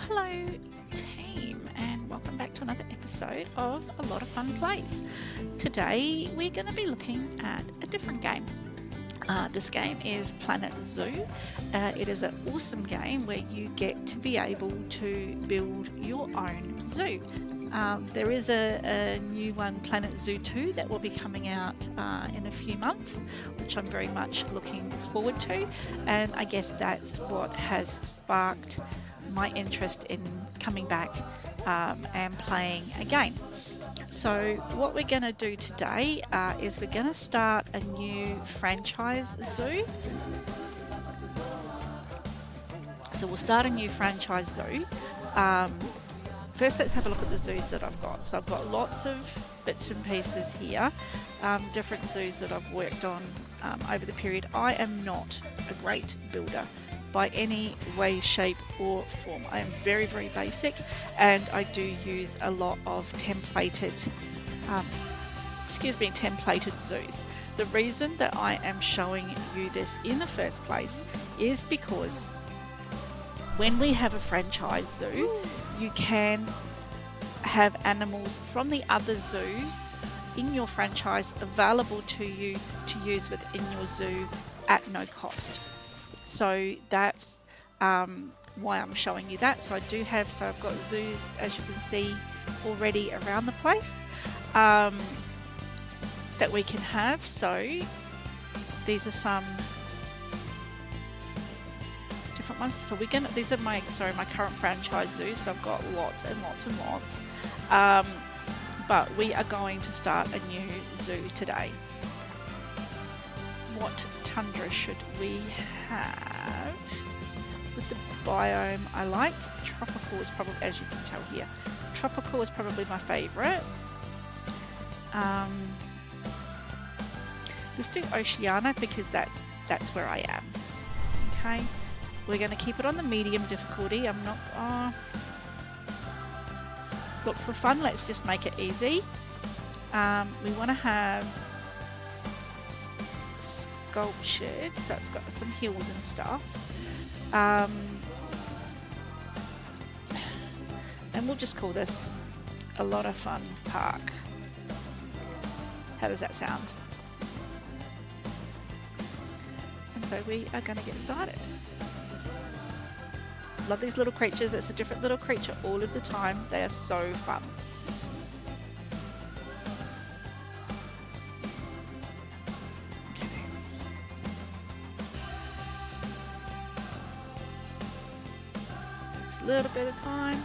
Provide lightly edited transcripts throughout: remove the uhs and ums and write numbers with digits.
Hello team, and welcome back to another episode of Alotta Fun Plays. Today we're going to be looking at a different game. This game is Planet Zoo. It is an awesome game where you get to be able to build your own zoo. There is a new one, Planet Zoo 2, that will be coming out in a few months, which I'm very much looking forward to, and I guess that's what has sparked my interest in coming back and playing again. So what we're going to do today is we're going to start a new franchise zoo. So we'll start a new franchise zoo. First, let's have a look at the zoos that I've got. So I've got lots of bits and pieces here, different zoos that I've worked on over the period. I am not a great builder by any way, shape or form. I am very, very basic, and I do use a lot of templated zoos. The reason that I am showing you this in the first place is because when we have a franchise zoo, you can have animals from the other zoos in your franchise available to you to use within your zoo at no cost. So that's why I'm showing you that. So I've got zoos, as you can see, already around the place that we can have. So these are some different ones. But these are my current franchise zoos. So I've got lots and lots and lots. But we are going to start a new zoo today. What tundra should we have with the biome I like? Tropical is probably, as you can tell here, tropical is probably my favorite. Let's do Oceania because that's where I am. Okay, we're going to keep it on the medium difficulty. I'm not look, for fun, let's just make it easy. We want to have sculptured, so it's got some hills and stuff, and we'll just call this Alotta Fun Park. How does that sound? And so we are going to get started. Love these little creatures. It's a different little creature all of the time. They are so fun. Little bit of time.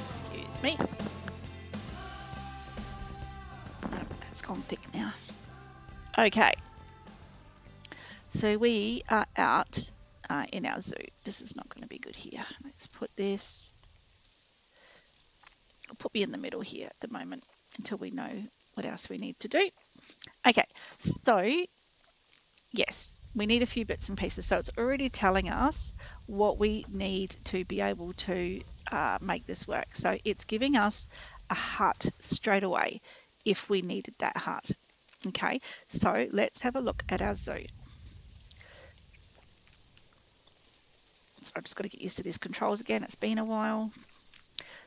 Excuse me. It's gone thick now. Okay. So we are out in our zoo. This is not going to be good here. Let's put this. I'll put me in the middle here at the moment until we know what else we need to do. Okay. So yes, we need a few bits and pieces. So it's already telling us what we need to be able to make this work. So it's giving us a hut straight away if we needed that hut. Okay, so let's have a look at our zoo. So I've just got to get used to these controls again. It's been a while.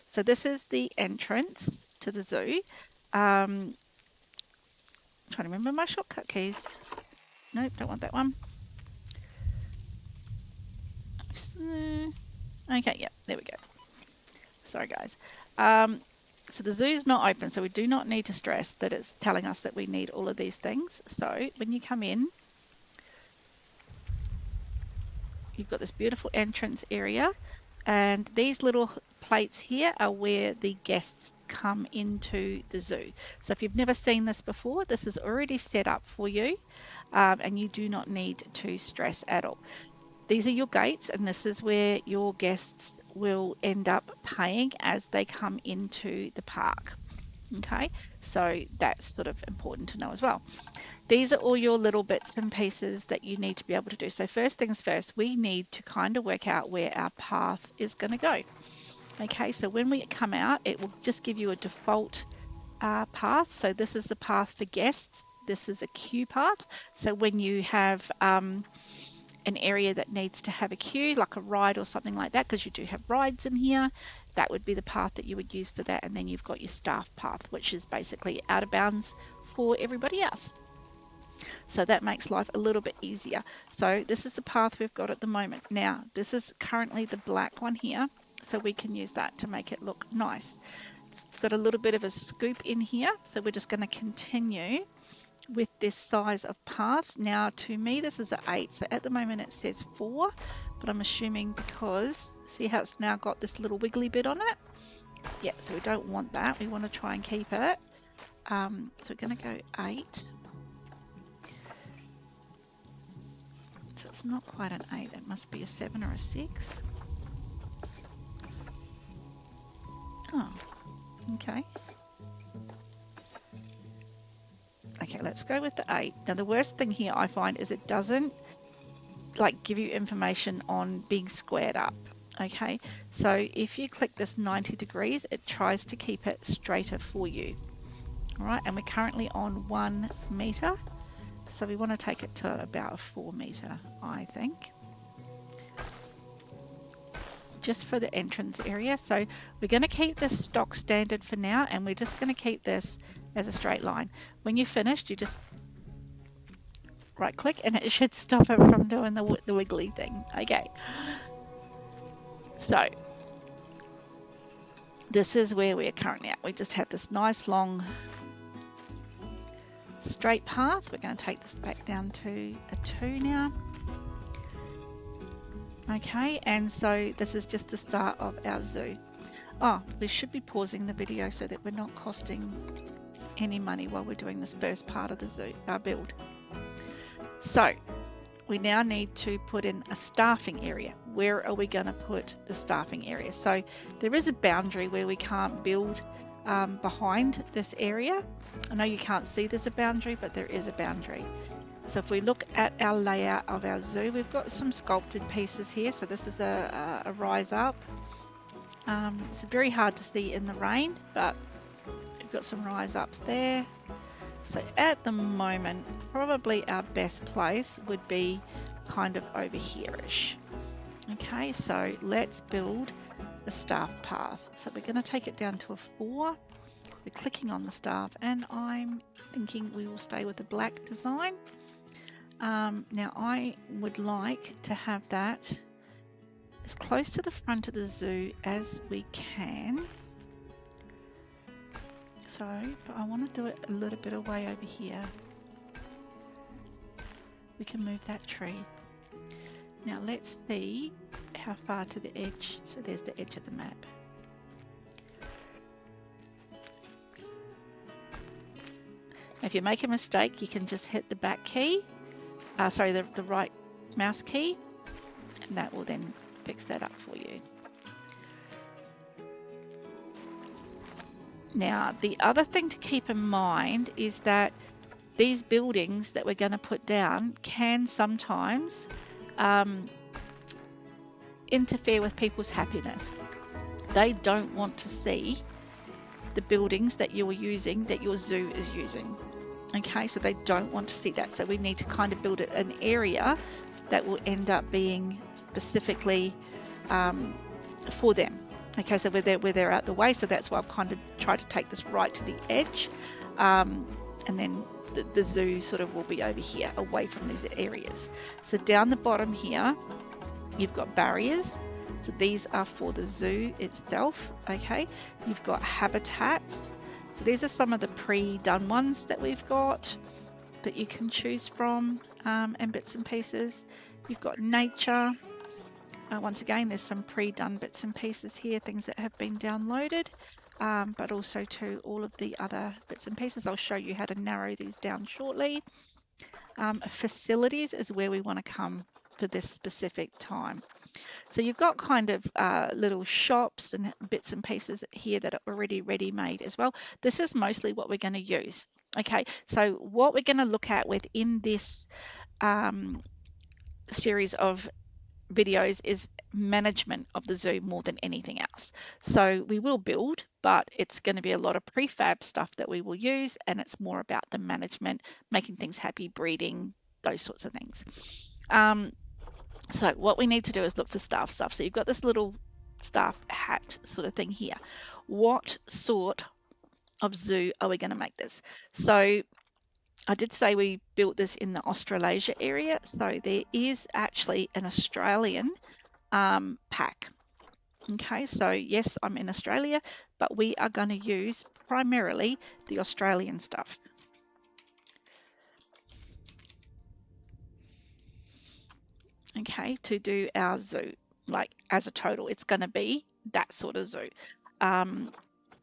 So this is the entrance to the zoo. I'm trying to remember my shortcut keys. Nope, don't want that one. Okay, yeah, there we go. Sorry, guys. So the zoo is not open, so we do not need to stress that it's telling us that we need all of these things. So when you come in, you've got this beautiful entrance area, and these little plates here are where the guests come into the zoo. So if you've never seen this before, this is already set up for you. And you do not need to stress at all. These are your gates, and this is where your guests will end up paying as they come into the park. Okay, so that's sort of important to know as well. These are all your little bits and pieces that you need to be able to do. So first things first, we need to kind of work out where our path is going to go. Okay, so when we come out, it will just give you a default path. So this is the path for guests. this is a queue path. So when you have an area that needs to have a queue, like a ride or something like that, because you do have rides in here, that would be the path that you would use for that. And then you've got your staff path, which is basically out of bounds for everybody else. So that makes life a little bit easier. So this is the path we've got at the moment. Now, this is currently the black one here, so we can use that to make it look nice. It's got a little bit of a scoop in here, so we're just going to continue with this size of path. Now, to me, this is an 8, so at the moment it says 4, but I'm assuming because, see how it's now got this little wiggly bit on it? Yeah, so we don't want that. We want to try and keep it. So we're going to go 8. So it's not quite an 8, it must be a 7 or a 6. Oh, okay. Okay, let's go with the 8. Now the worst thing here I find is it doesn't like give you information on being squared up. Okay, so if you click this 90 degrees, it tries to keep it straighter for you. All right, and we're currently on 1 meter. So we want to take it to about a 4 meter, I think. Just for the entrance area. So we're going to keep this stock standard for now, and we're just going to keep this as a straight line. When you're finished, you just right click and it should stop it from doing the wiggly thing. Okay. So this is where we are currently at. We just have this nice long straight path. We're going to take this back down to a 2 now. Okay, and so this is just the start of our zoo. Oh, we should be pausing the video so that we're not costing any money while we're doing this first part of the zoo, our build. So we now need to put in a staffing area. Where are we going to put the staffing area? So there is a boundary where we can't build behind this area. I know you can't see there's a boundary, but there is a boundary. So if we look at our layout of our zoo, we've got some sculpted pieces here. So this is a rise up. It's very hard to see in the rain, but we've got some rise ups there. So at the moment, probably our best place would be kind of over here-ish. Okay, so let's build a staff path. So we're going to take it down to a 4. We're clicking on the staff, and I'm thinking we will stay with the black design. Now I would like to have that as close to the front of the zoo as we can. So, but I want to do it a little bit away over here. We can move that tree. Now let's see how far to the edge. So there's the edge of the map. If you make a mistake, you can just hit the back key, the right mouse key, and that will then fix that up for you. Now, the other thing to keep in mind is that these buildings that we're going to put down can sometimes interfere with people's happiness. They don't want to see the buildings that you're using, that your zoo is using. Okay, so they don't want to see that. So we need to kind of build an area that will end up being specifically for them. Okay, so where they're out the way, so that's why I've kind of tried to take this right to the edge, and then the zoo sort of will be over here, away from these areas. So down the bottom here, you've got barriers. So these are for the zoo itself. Okay, you've got habitats. So these are some of the pre-done ones that we've got that you can choose from, and bits and pieces. You've got nature. Once again, there's some pre-done bits and pieces here, things that have been downloaded, but also to all of the other bits and pieces. I'll show you how to narrow these down shortly. Facilities is where we want to come for this specific time. So you've got kind of little shops and bits and pieces here that are already ready-made as well. This is mostly what we're going to use. Okay, so what we're going to look at within this series of videos is management of the zoo more than anything else. So we will build, but it's going to be a lot of prefab stuff that we will use, and it's more about the management, making things happy, breeding, those sorts of things. So what we need to do is look for staff stuff. So you've got this little staff hat sort of thing here. What sort of zoo are we going to make this? So I did say we built this in the Australasia area. So there is actually an Australian pack. Okay, so yes, I'm in Australia, but we are going to use primarily the Australian stuff. Okay, to do our zoo, like as a total, it's going to be that sort of zoo.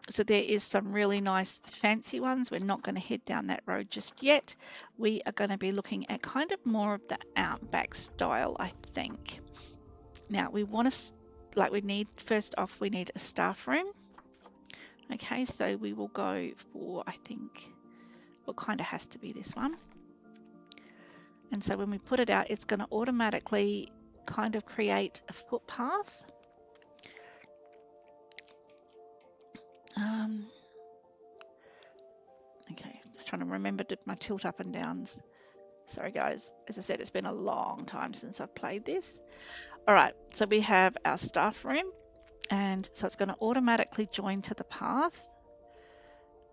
So there is some really nice fancy ones. We're not going to head down that road just yet. We are going to be looking at kind of more of the outback style, I think. Now we want to, we need, first off, we need a staff room. Okay, so we will go for, I think, what kind of has to be this one. And so when we put it out, it's going to automatically kind of create a footpath. Okay, just trying to remember my tilt up and downs. Sorry guys, as I said, it's been a long time since I've played this. All right, so we have our staff room, and so it's going to automatically join to the path,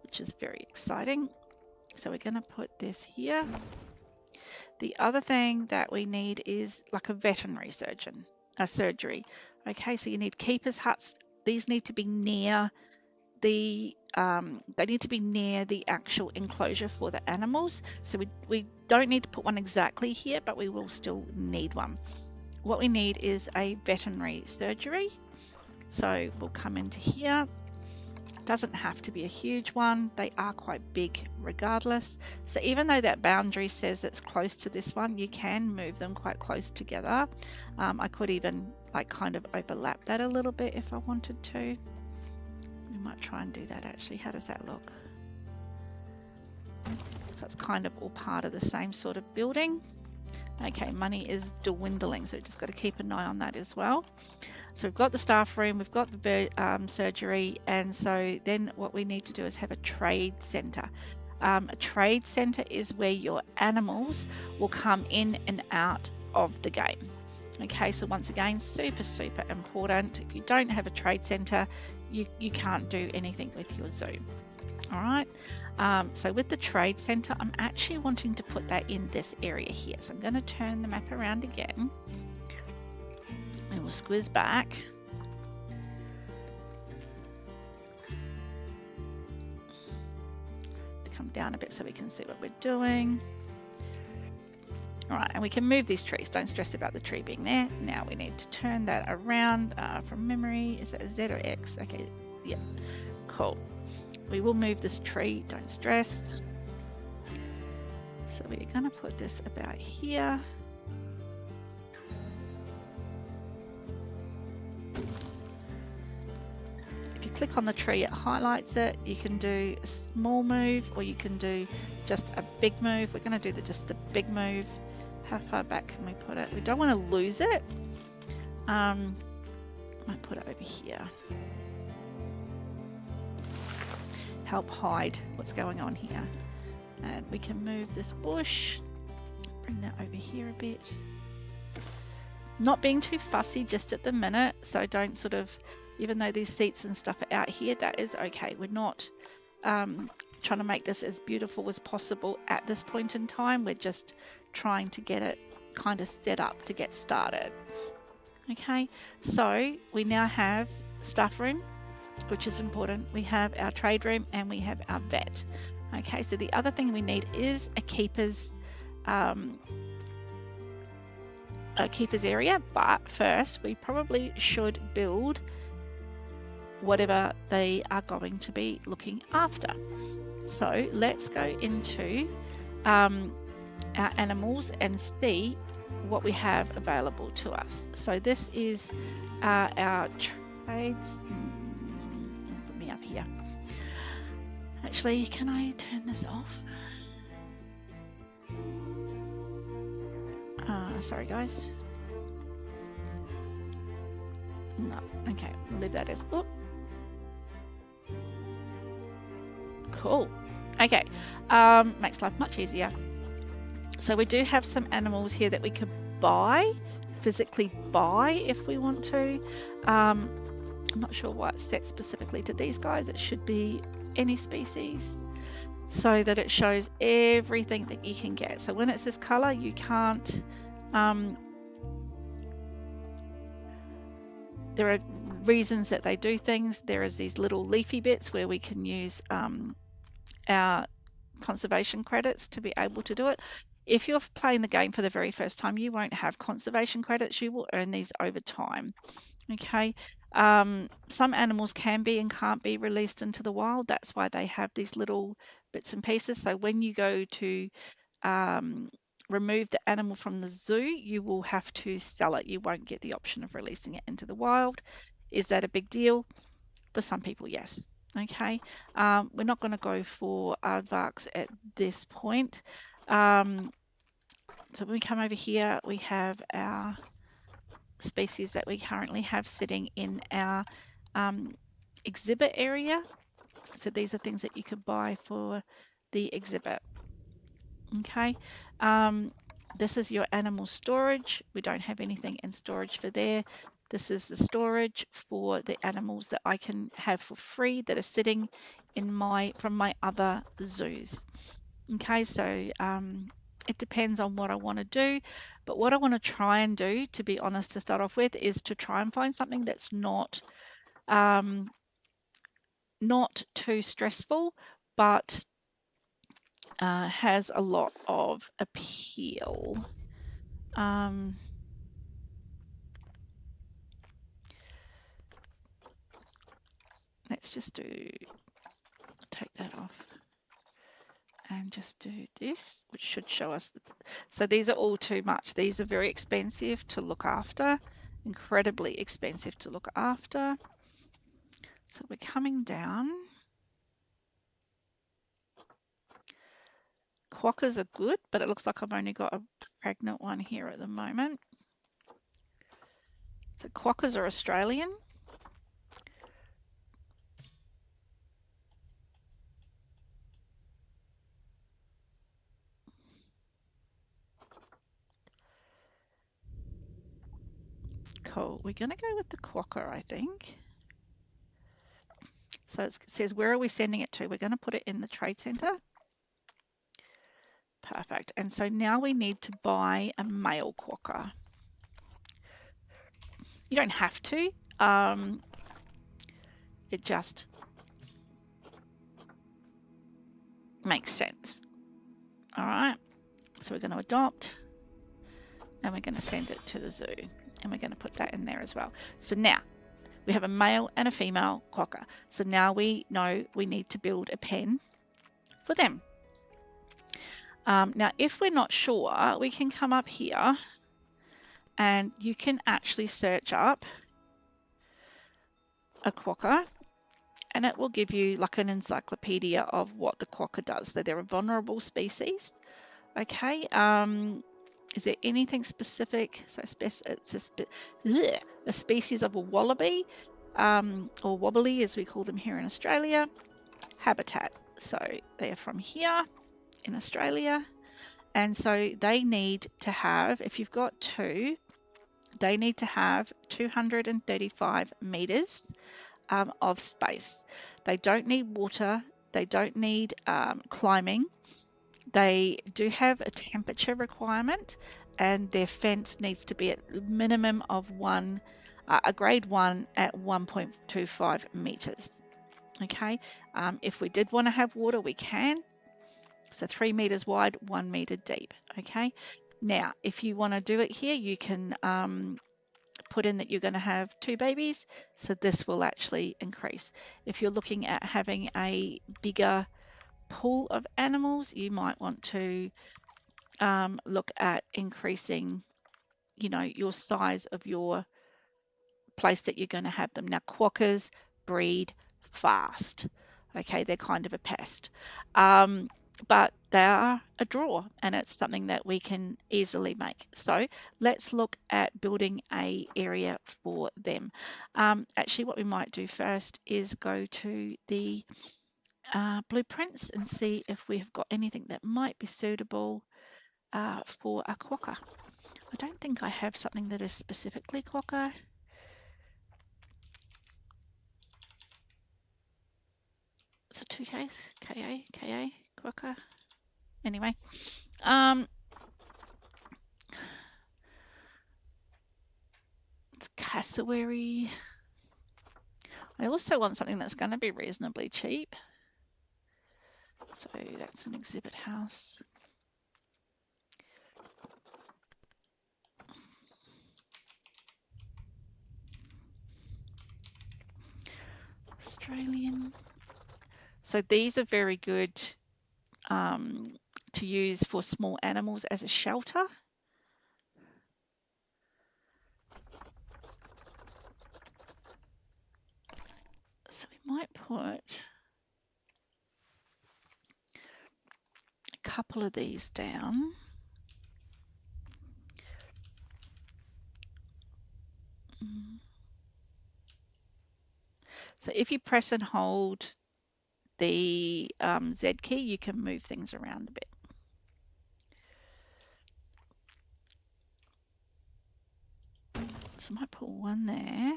which is very exciting. So we're going to put this here. The other thing that we need is like a veterinary surgery. Okay, so you need keepers huts. These need to be near the they need to be near the actual enclosure for the animals. So we don't need to put one exactly here, but we will still need one. What we need is a veterinary surgery. So we'll come into here. Doesn't have to be a huge one. They are quite big regardless. So even though that boundary says it's close to this one, you can move them quite close together. I could even kind of overlap that a little bit if I wanted to. We might try and do that actually. How does that look? So it's kind of all part of the same sort of building. Okay, money is dwindling, so we've just got to keep an eye on that as well. So we've got the staff room, we've got the surgery, and so then what we need to do is have a trade centre. A trade centre is where your animals will come in and out of the game. Okay, so once again, super, super important. If you don't have a trade centre, you can't do anything with your zoo. All right, so with the trade centre, I'm actually wanting to put that in this area here. So I'm going to turn the map around again. We will squiz back. Come down a bit so we can see what we're doing. All right, and we can move these trees. Don't stress about the tree being there. Now we need to turn that around from memory. Is that a Z or X? Okay, yeah, cool. We will move this tree, don't stress. So we're going to put this about here. If you click on the tree, it highlights it. You can do a small move or you can do just a big move. We're going to do just the big move. How far back can we put it? We don't want to lose it. I might put it over here. Help hide what's going on here. And we can move this bush, bring that over here a bit. Not being too fussy just at the minute, so don't sort of, even though these seats and stuff are out here, that is okay. We're not trying to make this as beautiful as possible at this point in time. We're just trying to get it kind of set up to get started. Okay, so we now have staff room, which is important. We have our trade room and we have our vet. Okay, so the other thing we need is a keeper's area, but first we probably should build whatever they are going to be looking after. So let's go into our animals and see what we have available to us. So this is our trades. Put me up here. Actually, can I turn this off? Sorry guys. No. Okay, we'll leave that as. Oh, cool. Okay, makes life much easier. So we do have some animals here that we could buy, physically buy if we want to. I'm not sure why it's set specifically to these guys. It should be any species so that it shows everything that you can get. So when it's this color, you can't, there are reasons that they do things. There is these little leafy bits where we can use our conservation credits to be able to do it. If you're playing the game for the very first time, you won't have conservation credits. You will earn these over time. Okay. Some animals can be and can't be released into the wild. That's why they have these little bits and pieces. So when you go to remove the animal from the zoo, you will have to sell it. You won't get the option of releasing it into the wild. Is that a big deal? For some people, yes. Okay, we're not going to go for aardvarks at this point. So when we come over here, we have our species that we currently have sitting in our exhibit area. So these are things that you could buy for the exhibit. Okay, this is your animal storage. We don't have anything in storage for there. This is the storage for the animals that I can have for free that are sitting in from my other zoos. Okay, so it depends on what I want to do, but what I want to try and do, to be honest, to start off with, is to try and find something that's not too stressful, but has a lot of appeal. Let's just take that off and just do this, which should show us. So these are all too much. These are very expensive to look after, incredibly expensive to look after. So we're coming down. Quokkas are good, but it looks like I've only got a pregnant one here at the moment. So quokkas are Australian. Cool. We're going to go with the quokka, I think. So it says, where are we sending it to? We're going to put it in the trade centre. Perfect. And so now we need to buy a male quokka. You don't have to. It just makes sense. All right. So we're going to adopt and we're going to send it to the zoo. And we're going to put that in there as well. So now we have a male and a female quokka. So now we know we need to build a pen for them. Now, if we're not sure, we can come up here and you can actually search up a quokka and it will give you like an encyclopedia of what the quokka does. So they're a vulnerable species. Okay. Is there anything specific? So it's a species of a wallaby, or wobbly as we call them here in Australia. Habitat. So they are from here in Australia. And so they need to have, if you've got two, they need to have 235 meters of space. They don't need water. They don't need climbing. They do have a temperature requirement and their fence needs to be at a minimum of a grade 1 at 1.25 meters. Okay, if we did want to have water, we can. So 3 meters wide, 1 meter deep. Okay, now if you want to do it here, you can put in that you're going to have 2 babies. So this will actually increase. If you're looking at having a bigger pool of animals, you might want to look at increasing, your size of your place that you're going to have them. Now, quokkas breed fast. Okay, they're kind of a pest. but they are a draw and it's something that we can easily make. So let's look at building a area for them. Actually, what we might do first is go to the blueprints and see if we have got anything that might be suitable for a quokka. I don't think I have something that is specifically quokka. Is it 2Ks? KA, quokka? Anyway, it's cassowary. I also want something that's going to be reasonably cheap. So that's an exhibit house. Australian. So these are very good to use for small animals as a shelter. So we might put a couple of these down. So if you press and hold the Z key, you can move things around a bit. So I might put one there.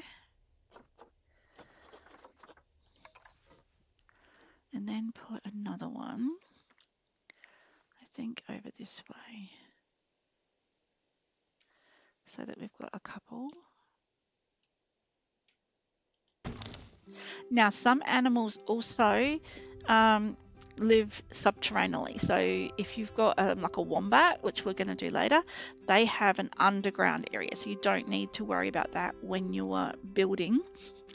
And then put another one, I think, over this way. So that we've got a couple. Now, some animals also live subterraneally. So if you've got like a wombat, which we're going to do later, they have an underground area. So you don't need to worry about that when you're building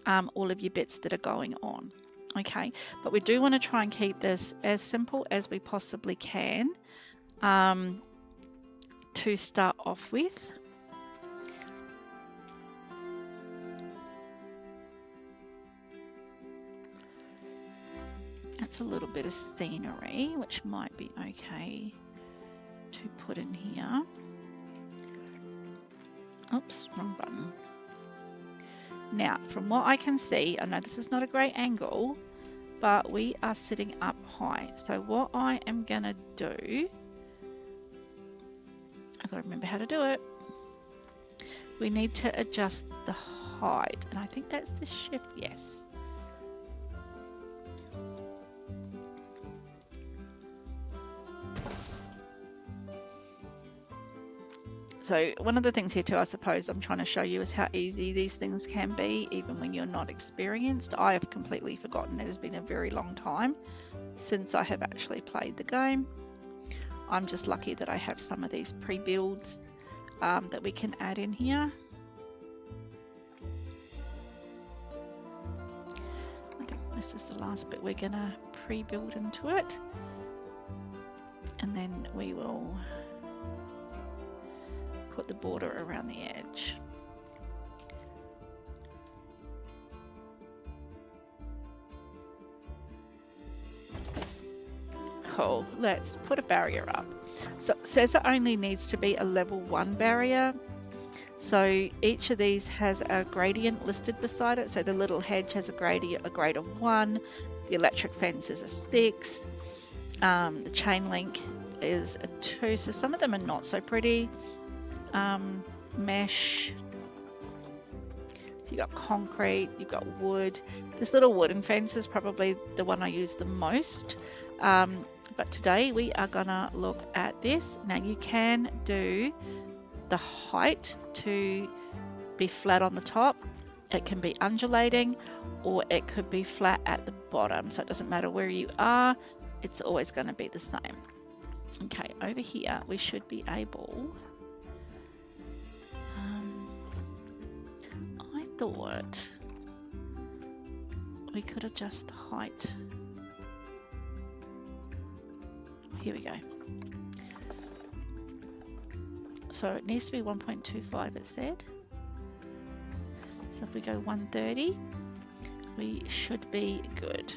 all of your bits that are going on. Okay, but we do want to try and keep this as simple as we possibly can to start off with. That's a little bit of scenery, which might be okay to put in here. Oops, wrong button. Now, from what I can see, I know this is not a great angle, but we are sitting up high. So what I am gonna do, I've got to remember how to do it. We need to adjust the height, and I think that's the shift, yes. So one of the things here too, I suppose I'm trying to show you is how easy these things can be, even when you're not experienced. I have completely forgotten. It has been a very long time since I have actually played the game. I'm just lucky that I have some of these pre-builds that we can add in here. I think this is the last bit we're gonna pre-build into it. And then we will put the border around the edge. Cool, let's put a barrier up. So it says it only needs to be a level 1 barrier. So each of these has a gradient listed beside it. So the little hedge has a grade of 1, the electric fence is a 6, the chain link is a 2. So some of them are not so pretty. Mesh, so you've got concrete, you've got wood. This little wooden fence is probably the one I use the most, but today we are gonna look at this. Now you can do the height to be flat on the top, it can be undulating, or it could be flat at the bottom, so it doesn't matter where you are, it's always going to be the same. Okay, over here we should be able, I thought we could adjust the height. Here we go. So it needs to be 1.25, it said. So if we go 130, we should be good.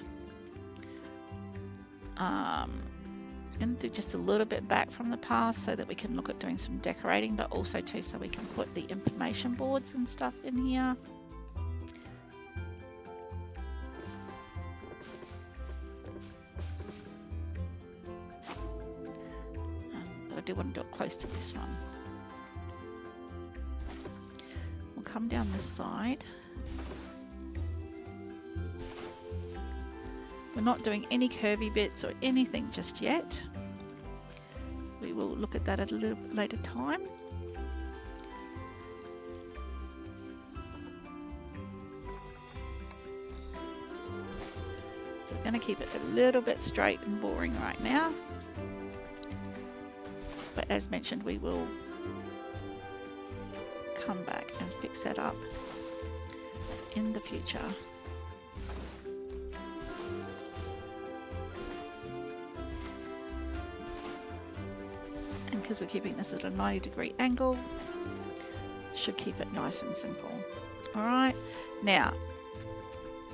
going to do just a little bit back from the path so that we can look at doing some decorating, but also too so we can put the information boards and stuff in here. But I do want to do it close to this one. We'll come down this side. We're not doing any curvy bits or anything just yet. We will look at that at a little later time. So we're going to keep it a little bit straight and boring right now. But as mentioned, we will come back and fix that up in the future. Because we're keeping this at a 90-degree angle, should keep it nice and simple. All right, now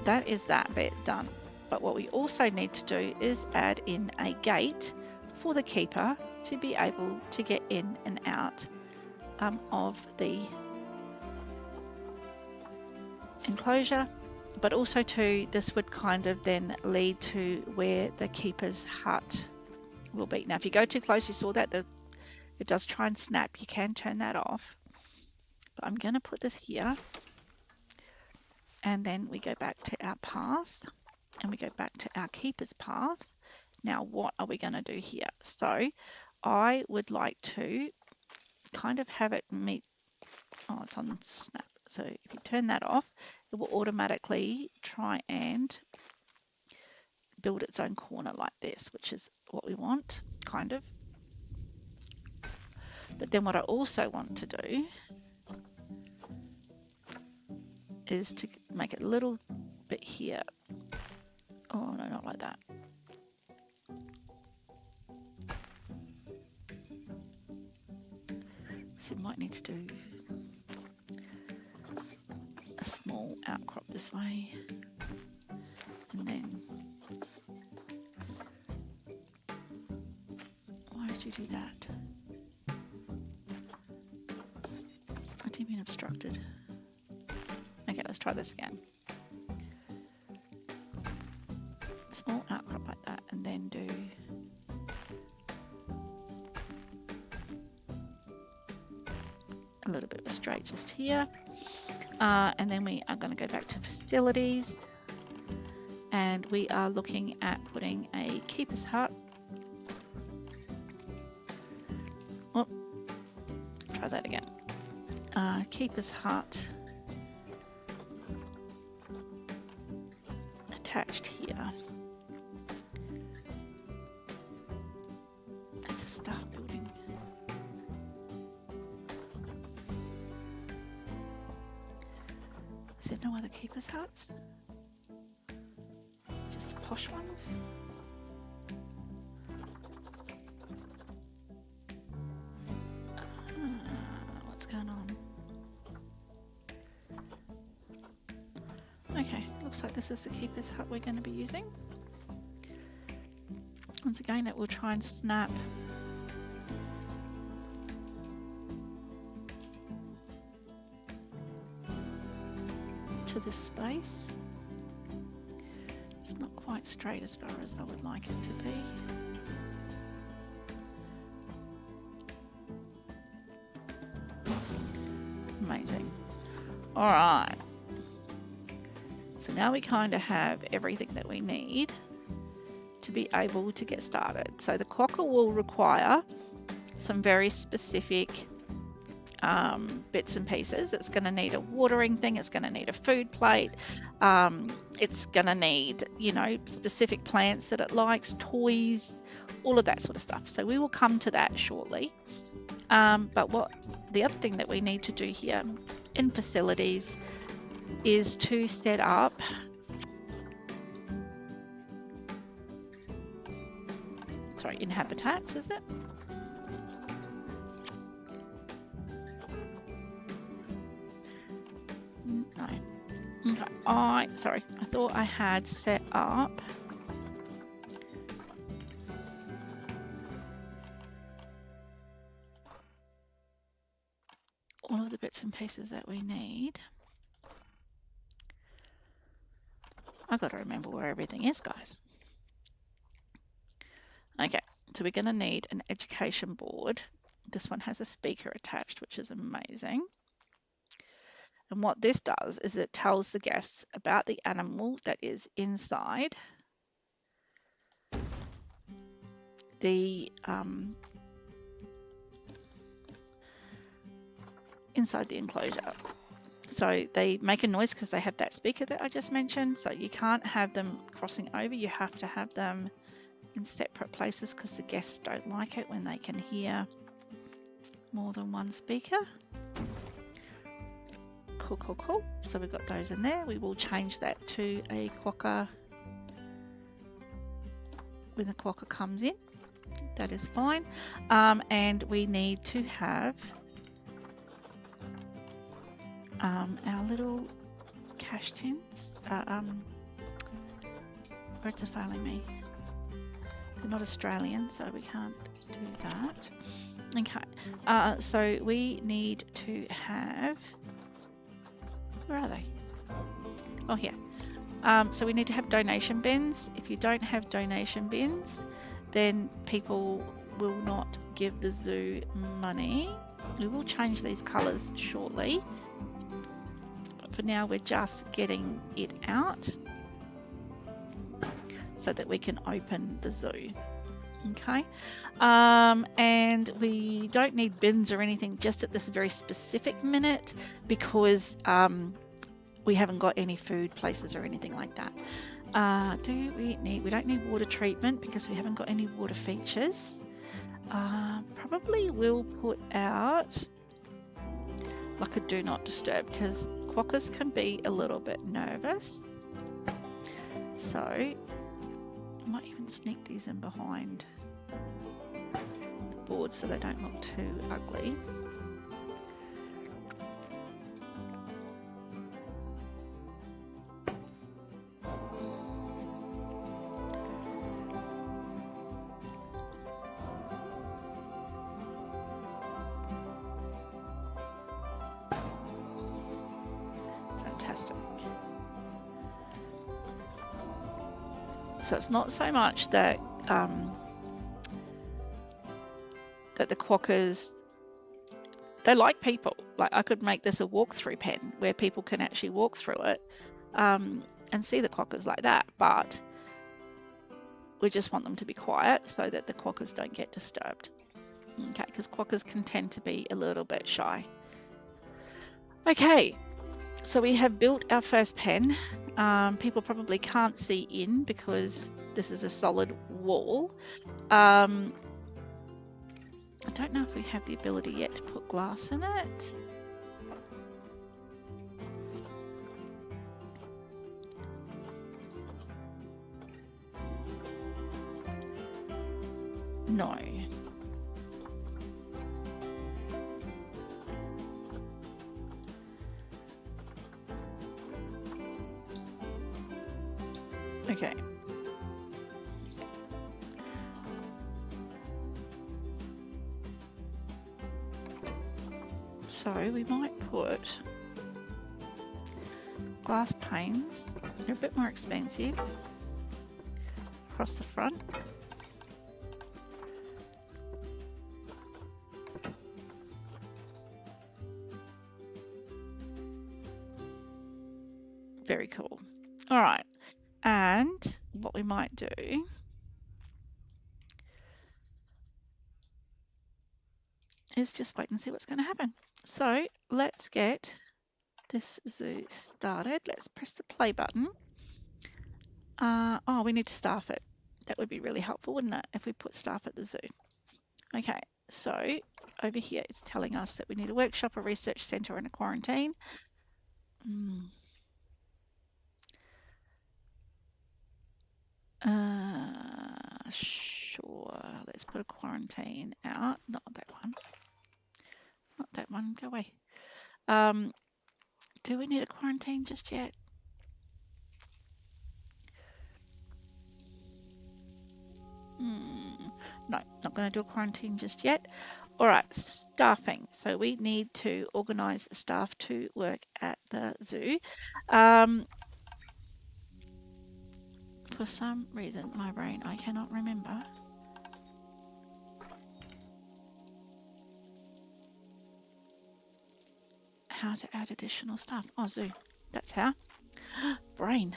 that is that bit done. But what we also need to do is add in a gate for the keeper to be able to get in and out of the enclosure. But also too, this would kind of then lead to where the keeper's hut will be. Now, if you go too close, you saw that it does try and snap. You can turn that off. But I'm going to put this here. And then we go back to our path. And we go back to our keeper's path. Now, what are we going to do here? So, I would like to kind of have it meet... Oh, it's on snap. So, if you turn that off, it will automatically try and build its own corner like this, which is what we want, kind of. But then what I also want to do is to make it a little bit here. Oh, no, not like that. So you might need to do a small outcrop this way. And then... Why did you do that? What do you mean obstructed? Okay, let's try this again. Small outcrop like that, and then do a little bit of a straight just here. And then we are going to go back to facilities, and we are looking at putting a keeper's hut. Oh, try that again. Keeper's hut attached here. It's a staff building. Is there no other keeper's huts? Just the posh ones? What's going on? Okay, looks like this is the keeper's hut we're going to be using. Once again, it will try and snap to this space. It's not quite straight as far as I would like it to be. Amazing. All right. So now we kind of have everything that we need to be able to get started. So the quokka will require some very specific bits and pieces. It's going to need a watering thing. It's going to need a food plate. It's going to need, you know, specific plants that it likes, toys, all of that sort of stuff. So we will come to that shortly. But what the other thing that we need to do here in facilities is to set up in habitats, is it? No. Okay. I thought I had set up all of the bits and pieces that we need. I've got to remember where everything is, guys. Okay, so we're going to need an education board. This one has a speaker attached, which is amazing. And what this does is it tells the guests about the animal that is inside the enclosure. So they make a noise because they have that speaker that I just mentioned. So you can't have them crossing over. You have to have them in separate places because the guests don't like it when they can hear more than one speaker. Cool, cool, cool. So we've got those in there. We will change that to a quokka when the quokka comes in. That is fine. And we need to have our little cash tins. Words are failing me. We're not Australian, so we can't do that. Okay. So we need to have. Where are they? Oh, here. So we need to have donation bins. If you don't have donation bins, then people will not give the zoo money. We will change these colours shortly. But for now, we're just getting it out so that we can open the zoo. Okay. And we don't need bins or anything just at this very specific minute because we haven't got any food places or anything like that. We don't need water treatment because we haven't got any water features. Probably will put out like a do not disturb because quokkas can be a little bit nervous. So I might even sneak these in behind the board so they don't look too ugly. Fantastic. So it's not so much that that the quokkas, they like people. Like I could make this a walkthrough pen where people can actually walk through it and see the quokkas like that, but we just want them to be quiet so that the quokkas don't get disturbed. Okay, because quokkas can tend to be a little bit shy. Okay, so we have built our first pen. People probably can't see in because this is a solid wall. I don't know if we have the ability yet to put glass in it. No. Okay. So we might put glass panes. They're a bit more expensive across the front. Very cool. All right. And what we might do is just wait and see what's going to happen. So let's get this zoo started. Let's press the play button. Oh, we need to staff it. That would be really helpful, wouldn't it, if we put staff at the zoo? Okay, so over here it's telling us that we need a workshop, a research centre and a quarantine. Sure, let's put a quarantine out. Not that one. Not that one, go away. Do we need a quarantine just yet? No, not going to do a quarantine just yet. All right, staffing. So we need to organise staff to work at the zoo. Um, for some reason, my brain, I cannot remember how to add additional staff. Oh, zoo. That's how. Brain.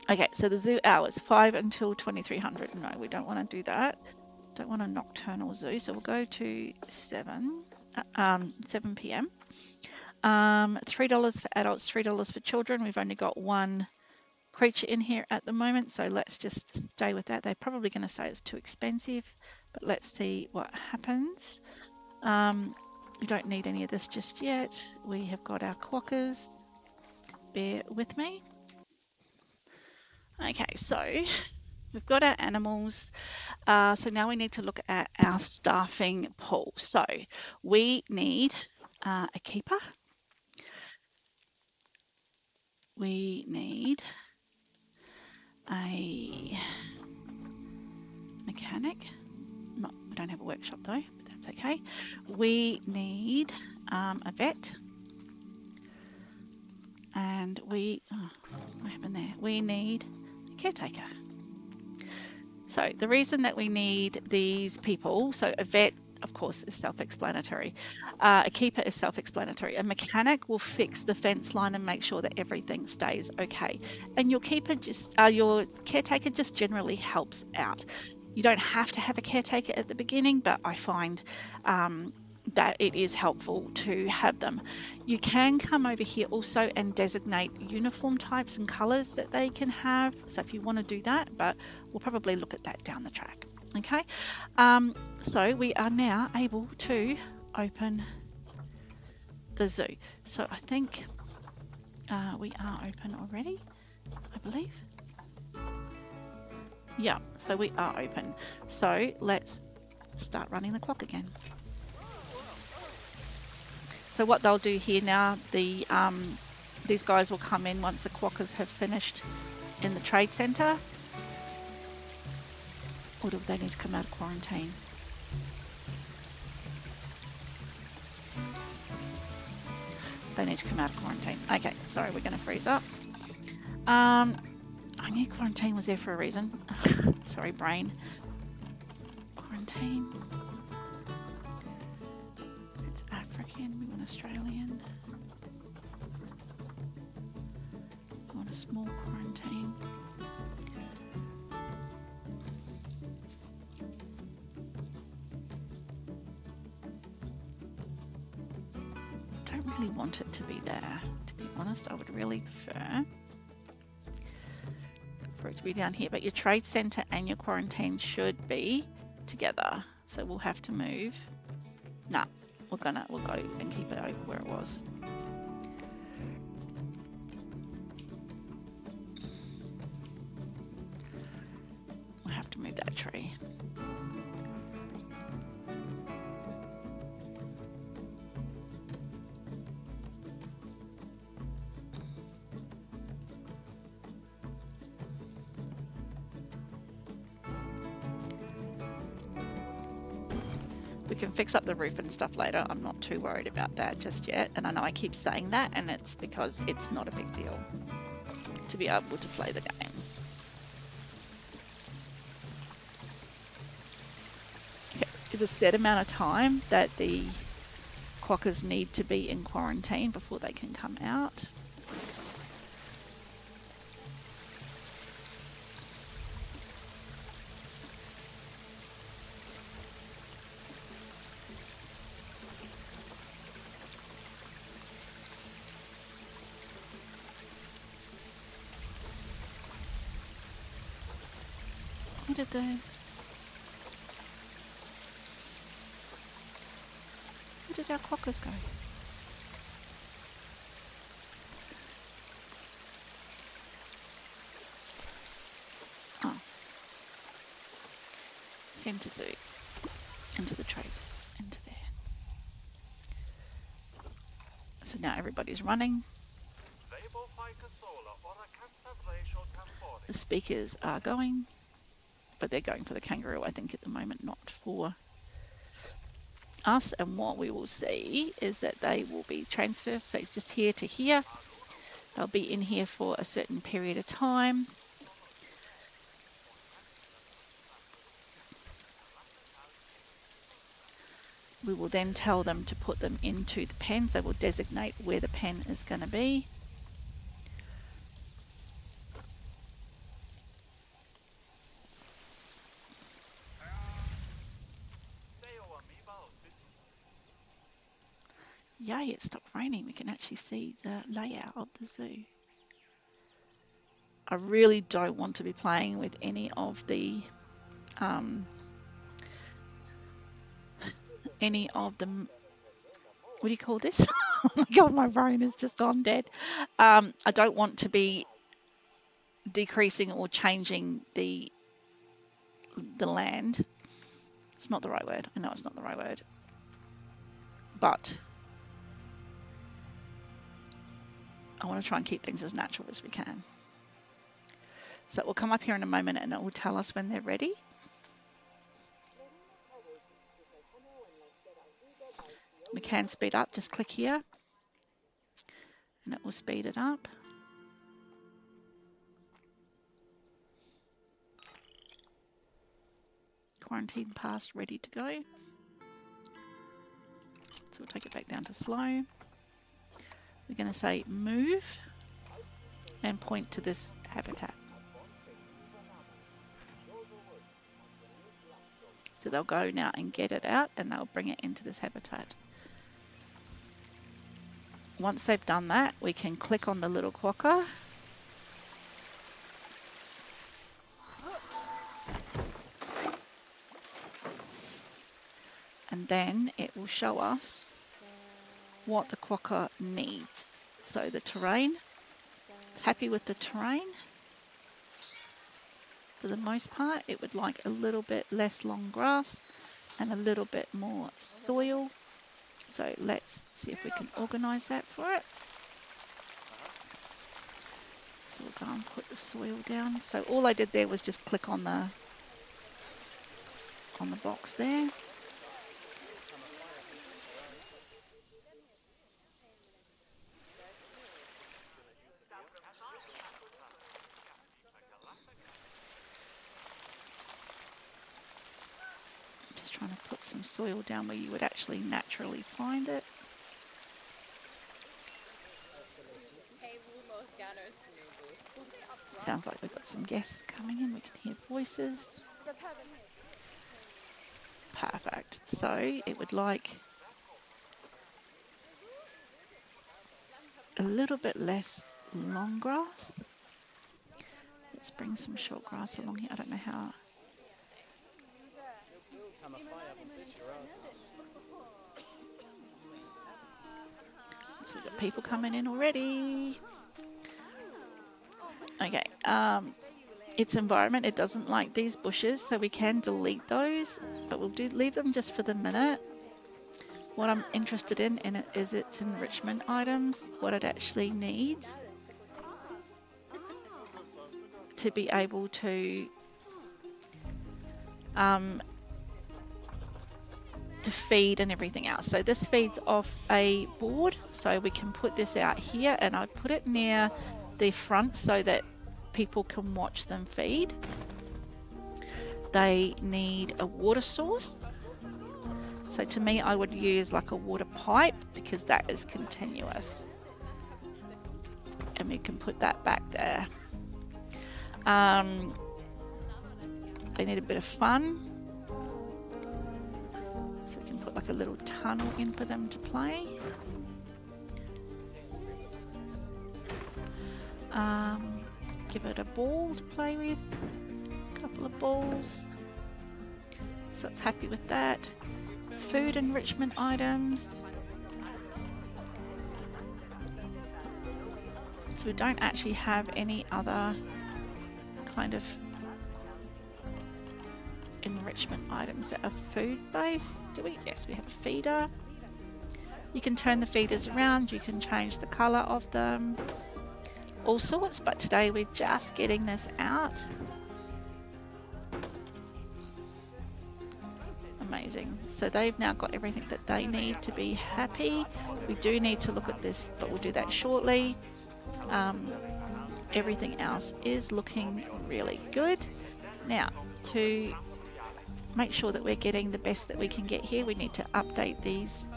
Okay, so the zoo hours, 5 until 2300. No, we don't want to do that. Don't want a nocturnal zoo, so we'll go to 7 p.m. $3 for adults, $3 for children. We've only got one creature in here at the moment, so let's just stay with that. They're probably going to say it's too expensive, but let's see what happens. We don't need any of this just yet. We have got our quokkas. Bear with me. Okay, so we've got our animals. So now we need to look at our staffing pool. So we need a keeper. We need a mechanic. Not, we don't have a workshop though, but that's okay. We need a vet. And what happened there? We need a caretaker. So the reason that we need these people, so a vet, of course, is self-explanatory. A keeper is self-explanatory. A mechanic will fix the fence line and make sure that everything stays okay. And your caretaker just generally helps out. You don't have to have a caretaker at the beginning, but I find that it is helpful to have them. You can come over here also and designate uniform types and colours that they can have. So if you want to do that, but we'll probably look at that down the track. Okay, so we are now able to open the zoo. So I think we are open already, I believe. Yeah, so we are open. So let's start running the clock again. So what they'll do here now, these guys will come in once the quokkas have finished in the trade centre. Or do they need to come out of quarantine? They need to come out of quarantine. Okay, sorry, we're going to freeze up. I knew quarantine was there for a reason. Sorry, brain. Quarantine. It's African, we want Australian. We want a small quarantine. Don't really want it to be there, to be honest. I would really prefer for it to be down here, but your trade centre and your quarantine should be together. So we'll have to move. Nah, we'll go and keep it over where it was. We'll have to move that tree. We can fix up the roof and stuff later. I'm not too worried about that just yet. And I know I keep saying that, and it's because it's not a big deal to be able to play the game. Okay. There's a set amount of time that the quokkas need to be in quarantine before they can come out. Where did they... Where did our quokkas go? Oh. Send to zoo. Into the trades. Into there. So now everybody's running. The speakers are going, but they're going for the kangaroo, I think, at the moment, not for us, and what we will see is that they will be transfers. So it's just here to here. They'll be in here for a certain period of time. We will then tell them to put them into the pens. They will designate where the pen is going to be. Yay, it stopped raining. We can actually see the layout of the zoo. I really don't want to be playing with any of the what do you call this? Oh my god, my brain has just gone dead. I don't want to be decreasing or changing the land. It's not the right word. I know it's not the right word. But I want to try and keep things as natural as we can. So it will come up here in a moment and it will tell us when they're ready. We can speed up, just click here and it will speed it up. Quarantine passed, ready to go. So we'll take it back down to slow. We're going to say move and point to this habitat. So they'll go now and get it out and they'll bring it into this habitat. Once they've done that, we can click on the little quokka. And then it will show us what the quokka needs. So the terrain, it's happy with the terrain. For the most part, it would like a little bit less long grass and a little bit more soil. So let's see if we can organise that for it. So we'll go and put the soil down. So all I did there was just click on the box there. Just trying to put some soil down where you would actually naturally find it. Sounds like we've got some guests coming in. We can hear voices. Perfect. So it would like a little bit less long grass. Let's bring some short grass along here. I don't know how. So we've got people coming in already. Okay, its environment, it doesn't like these bushes, so we can delete those, but we'll leave them just for the minute. What I'm interested in it is its enrichment items, what it actually needs to be able to feed and everything else. So this feeds off a board, so we can put this out here, and I put it near the front so that people can watch them feed. They need a water source. So to me, I would use like a water pipe because that is continuous. And we can put that back there. They need a bit of fun. So we can put like a little tunnel in for them to play. Give it a ball to play with, a couple of balls. So it's happy with that. Food enrichment items. So we don't actually have any other kind of enrichment items that are food based, do we? Yes, we have a feeder. You can turn the feeders around, you can change the colour of them, all sorts, but today we're just getting this out. Amazing. So they've now got everything that they need to be happy. We do need to look at this, but we'll do that shortly. Everything else is looking really good. Now, to make sure that we're getting the best that we can get here, we need to update these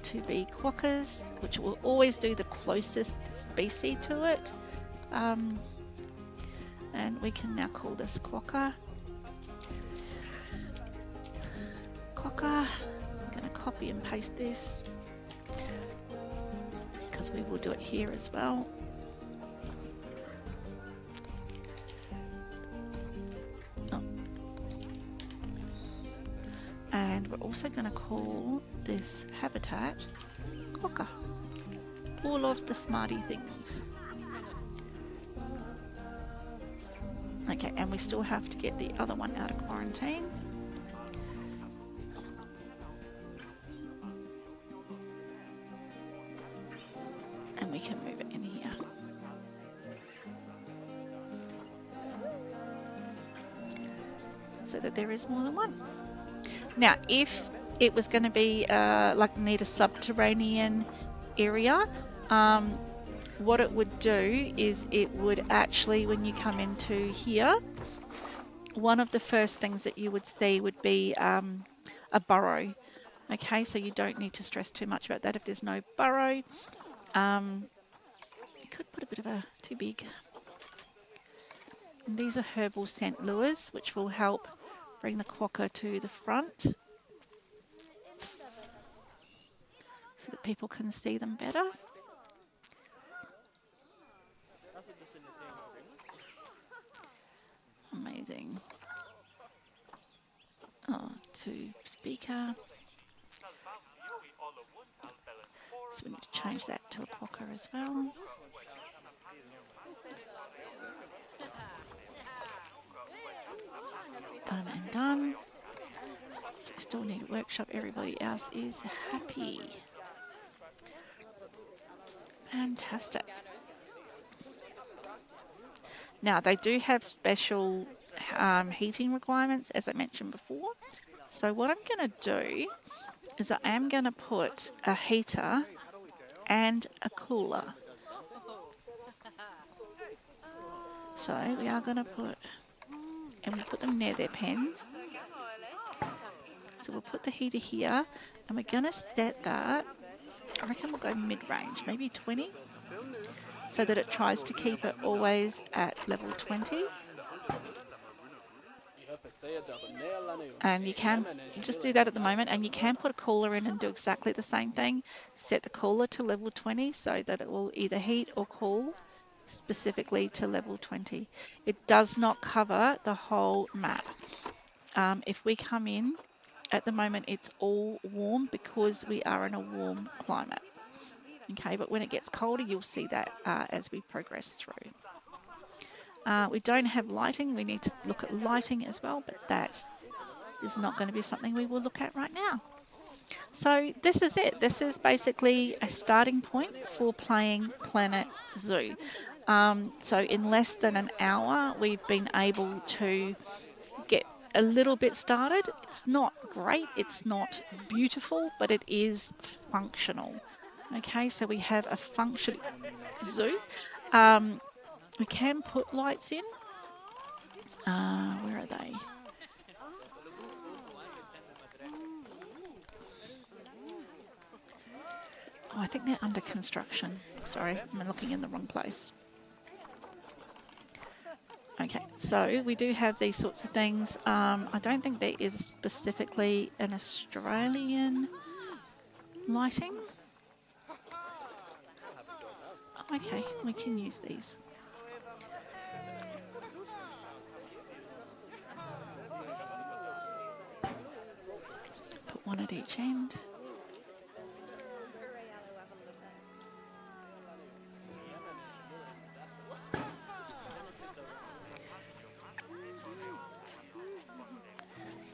to be quokkas, which will always do the closest species to it. And we can now call this Quokka. Quokka. I'm going to copy and paste this because we will do it here as well. Oh. And we're also going to call this habitat Quokka. All of the smarty things. Okay, and we still have to get the other one out of quarantine. And we can move it in here. So that there is more than one. Now, if it was going to be like need a subterranean area, what it would do is it would actually, when you come into here, one of the first things that you would see would be a burrow. Okay, so you don't need to stress too much about that. If there's no burrow, you could put a bit of a too big. And these are herbal scent lures, which will help bring the quokka to the front so that people can see them better. Amazing. Oh, to speaker. So we need to change that to a quokka as well. Done and done. So we still need a workshop. Everybody else is happy. Fantastic. Now they do have special heating requirements, as I mentioned before. So what I'm going to do is I am going to put a heater and a cooler. So we are going to put, and we put them near their pens. So we'll put the heater here, and we're going to set that, I reckon we'll go mid-range, maybe 20, so that it tries to keep it always at level 20. And you can just do that at the moment, and you can put a cooler in and do exactly the same thing. Set the cooler to level 20 so that it will either heat or cool specifically to level 20. It does not cover the whole map. If we come in, at the moment it's all warm because we are in a warm climate. Okay, but when it gets colder, you'll see that as we progress through. We don't have lighting. We need to look at lighting as well, but that is not going to be something we will look at right now. So this is it. This is basically a starting point for playing Planet Zoo. So in less than an hour, we've been able to get a little bit started. It's not great, it's not beautiful, but it is functional. Okay, so we have a functioning zoo. We can put lights in. Where are they? Oh, I think they're under construction. Sorry, I'm looking in the wrong place. Okay, so we do have these sorts of things. I don't think there is specifically an Australian lighting. Okay, we can use these. Put one at each end.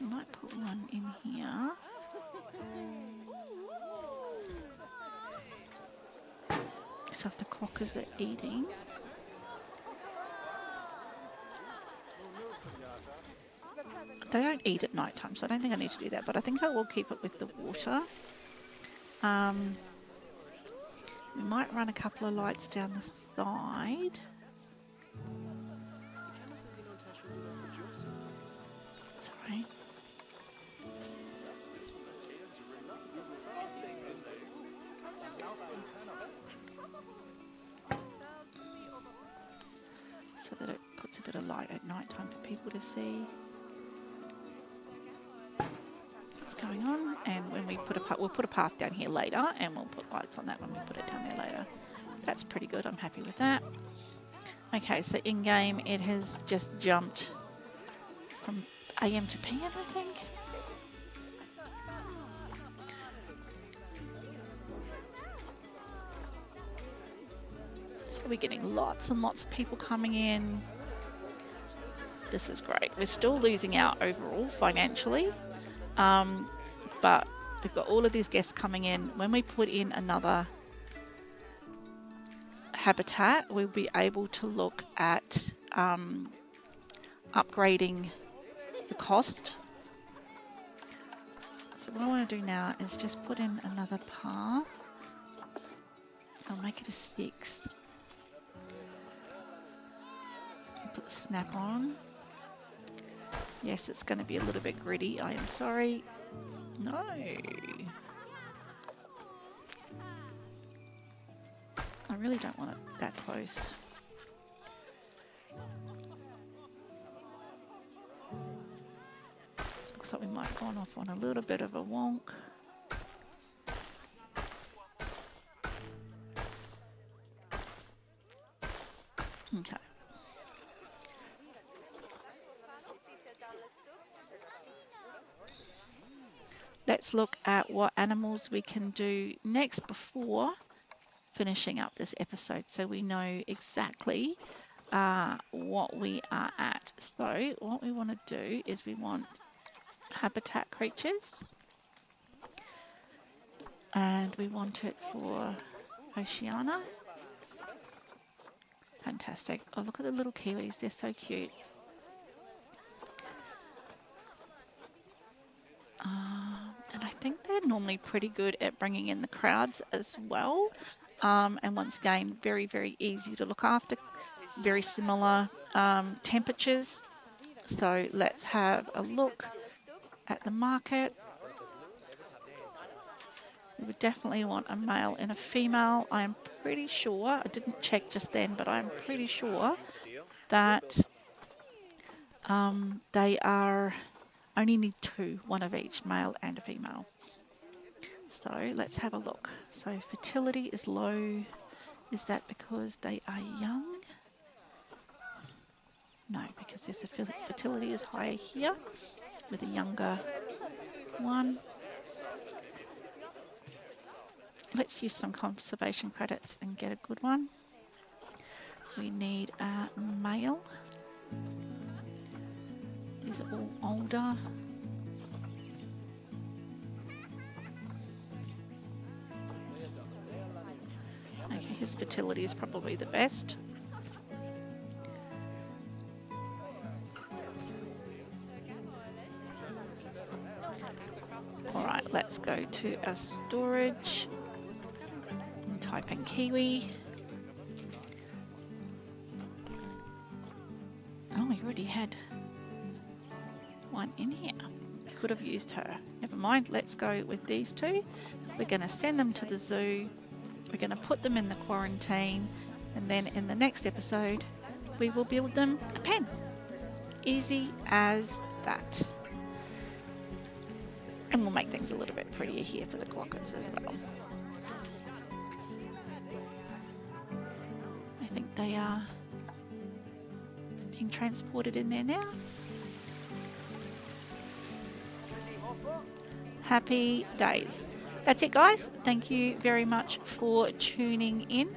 Might put one in here. So if the quokkas are eating, they don't eat at night time, so I don't think I need to do that, but I think I will keep it with the water. We might run a couple of lights down the side. Sorry. So that it puts a bit of light at night time for people to see what's going on. And when we put we'll put a path down here later, and we'll put lights on that when we put it down there later. That's pretty good. I'm happy with that. Okay, so in game it has just jumped from AM to PM, I think. So we're getting lots and lots of people coming in. This is great. We're still losing out overall financially, but we've got all of these guests coming in. When we put in another habitat, we'll be able to look at upgrading the cost. So what I want to do now is just put in another path. I'll make it a 6. Put the snap on. Yes, it's going to be a little bit gritty. I am sorry. No. I really don't want it that close. Looks like we might have gone off on a little bit of a wonk. Okay. Let's look at what animals we can do next before finishing up this episode, so we know exactly what we are at. So what we want to do is we want habitat creatures, and we want it for Oceania. Fantastic. Oh, look at the little kiwis, they're so cute. And I think they're normally pretty good at bringing in the crowds as well. And once again, very, very easy to look after, very similar temperatures. So let's have a look at the market. We would definitely want a male and a female. I am pretty sure, I didn't check just then, but I'm pretty sure that they are only need 2, one of each, male and a female. So let's have a look. So fertility is low. Is that because they are young? No, because there's a fertility is higher here with a younger one. Let's use some conservation credits and get a good one. We need a male. These are all older. Okay, his fertility is probably the best. All right, let's go to our storage and type in kiwi. Oh, we already had one in here. Could have used her. Never mind, let's go with these 2. We're going to send them to the zoo. We're going to put them in the quarantine, and then in the next episode we will build them a pen. Easy as that. And we'll make things a little bit prettier here for the Quokkas as well. I think they are being transported in there now. Happy days. That's it, guys. Thank you very much for tuning in.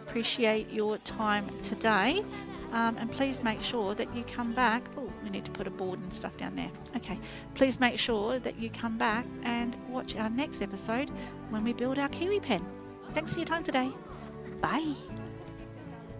Appreciate your time today. And please make sure that you come back. Oh, we need to put a board and stuff down there. Okay. Please make sure that you come back and watch our next episode when we build our kiwi pen. Thanks for your time today. Bye.